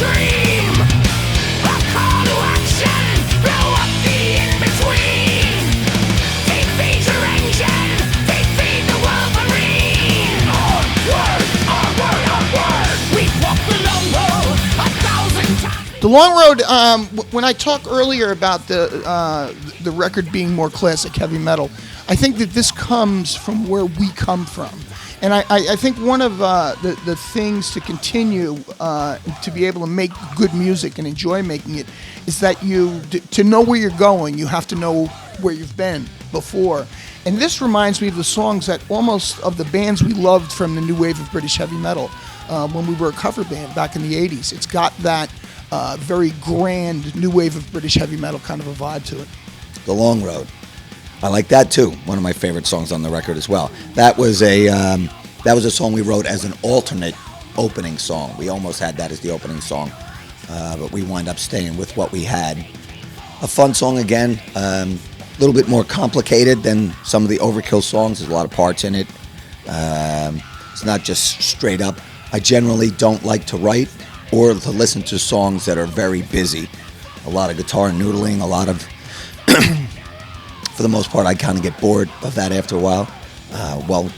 dream. A call to action, blow up the in-between. Defeat your engine, defeat the Wolverine. Onward, onward, onward. We've walked the long road 1,000 times. The Long Road, when I talked earlier about the record being more classic heavy metal, I think that this comes from where we come from. And I think one of the things to continue to be able to make good music and enjoy making it is that to know where you're going, you have to know where you've been before. And this reminds me of the songs that almost of the bands we loved from the new wave of British heavy metal when we were a cover band back in the 80s. It's got that very grand new wave of British heavy metal kind of a vibe to it. The Long Road. I like that too. One of my favorite songs on the record as well. That was a song we wrote as an alternate opening song. We almost had that as the opening song, but we wound up staying with what we had. A fun song again, a little bit more complicated than some of the Overkill songs. There's a lot of parts in it. It's not just straight up. I generally don't like to write or to listen to songs that are very busy. A lot of guitar noodling, a lot of... For the most part, I kind of get bored of that after a while. Well,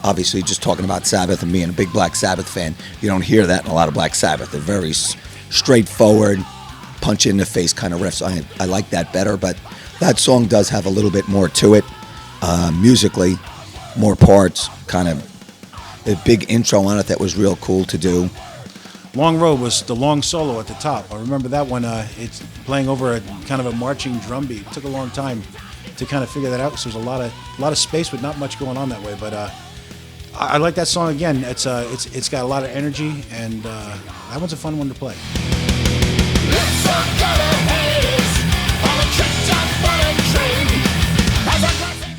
obviously, just talking about Sabbath and being a big Black Sabbath fan, you don't hear that in a lot of Black Sabbath. They're very straightforward, punch in the face kind of riffs. I like that better, but that song does have a little bit more to it. Musically, more parts, kind of a big intro on it that was real cool to do. Long Road was the long solo at the top. I remember that one. It's playing over a kind of a marching drum beat. It took a long time to kind of figure that out because there's a lot of space with not much going on that way. But I like that song again. It's got a lot of energy, and that one's a fun one to play.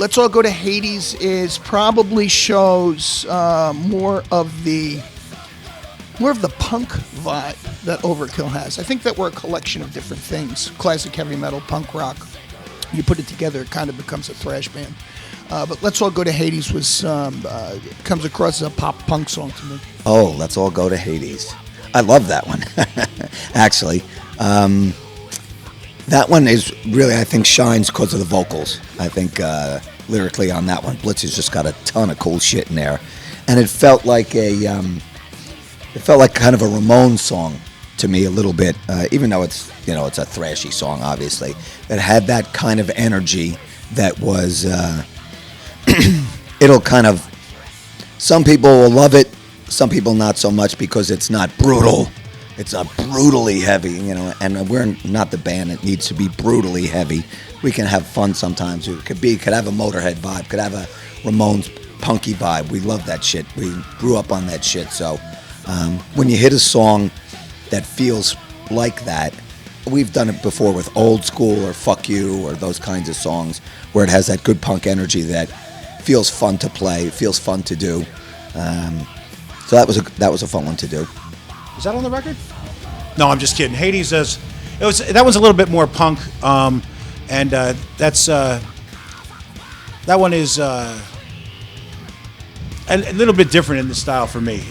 Let's All Go to Hades is probably shows more of the punk vibe that Overkill has. I think that we're a collection of different things: classic heavy metal, punk rock. You put it together, it kind of becomes a thrash band. But Let's All Go to Hades comes across as a pop punk song to me. Oh, Let's All Go to Hades. I love that one, actually. That one is really, I think, shines because of the vocals. I think lyrically on that one, Blitz has just got a ton of cool shit in there. And it felt like kind of a Ramones song to me a little bit, even though it's a thrashy song, obviously. It had that kind of energy that was, it'll kind of, some people will love it, some people not so much because it's not brutal. It's not brutally heavy, and we're not the band that needs to be brutally heavy. We can have fun sometimes. It could have a Motorhead vibe, could have a Ramones punky vibe. We love that shit. We grew up on that shit. So when you hit a song that feels like that, we've done it before with Old School or Fuck You or those kinds of songs where it has that good punk energy that feels fun to play, feels fun to do. So that was a fun one to do. Is that on the record? No, I'm just kidding. Hades that one's a little bit more punk, and that one is a little bit different in the style for me.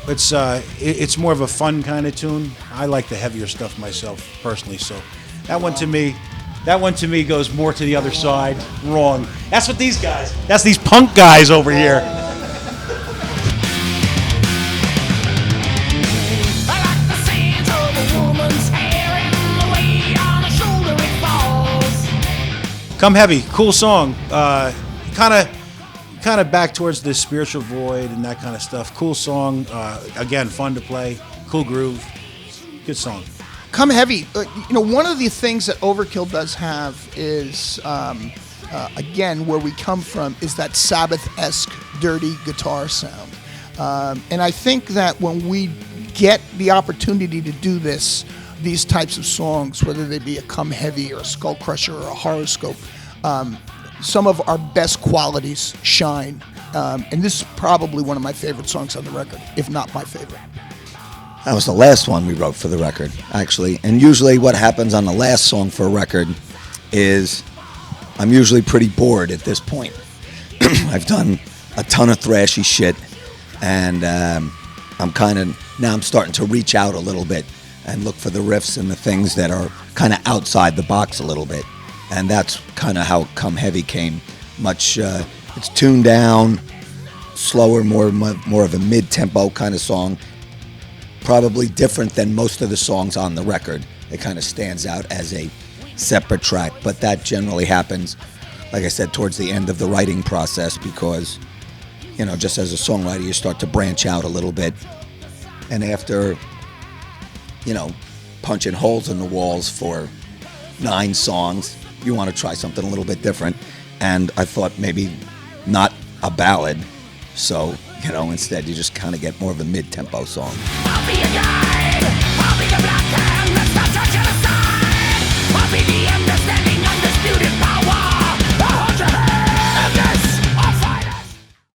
It's more of a fun kind of tune. I like the heavier stuff myself personally, so that one to me goes more to the other side. Wrong. That's these punk guys over here. Come Heavy, cool song. Kind of back towards the spiritual void and that kind of stuff. Cool song. Again, fun to play. Cool groove. Good song. Come Heavy. One of the things that Overkill does have is, again, where we come from, is that Sabbath-esque dirty guitar sound. And I think that when we get the opportunity to do these types of songs, whether they be a Come Heavy or a Skull Crusher or a Horoscope, some of our best qualities shine. And this is probably one of my favorite songs on the record, if not my favorite. That was the last one we wrote for the record, actually. And usually what happens on the last song for a record is I'm usually pretty bored at this point. I've done a ton of thrashy shit, and I'm starting to reach out a little bit and look for the riffs and the things that are kind of outside the box a little bit. And that's kind of how Come Heavy came. It's tuned down, slower, more of a mid-tempo kind of song. Probably different than most of the songs on the record. It kind of stands out as a separate track, but that generally happens, like I said, towards the end of the writing process because, just as a songwriter, you start to branch out a little bit. And after, punching holes in the walls for 9 songs, you want to try something a little bit different. And I thought maybe not a ballad, so, instead you just kind of get more of a mid-tempo song. I'll be a guy.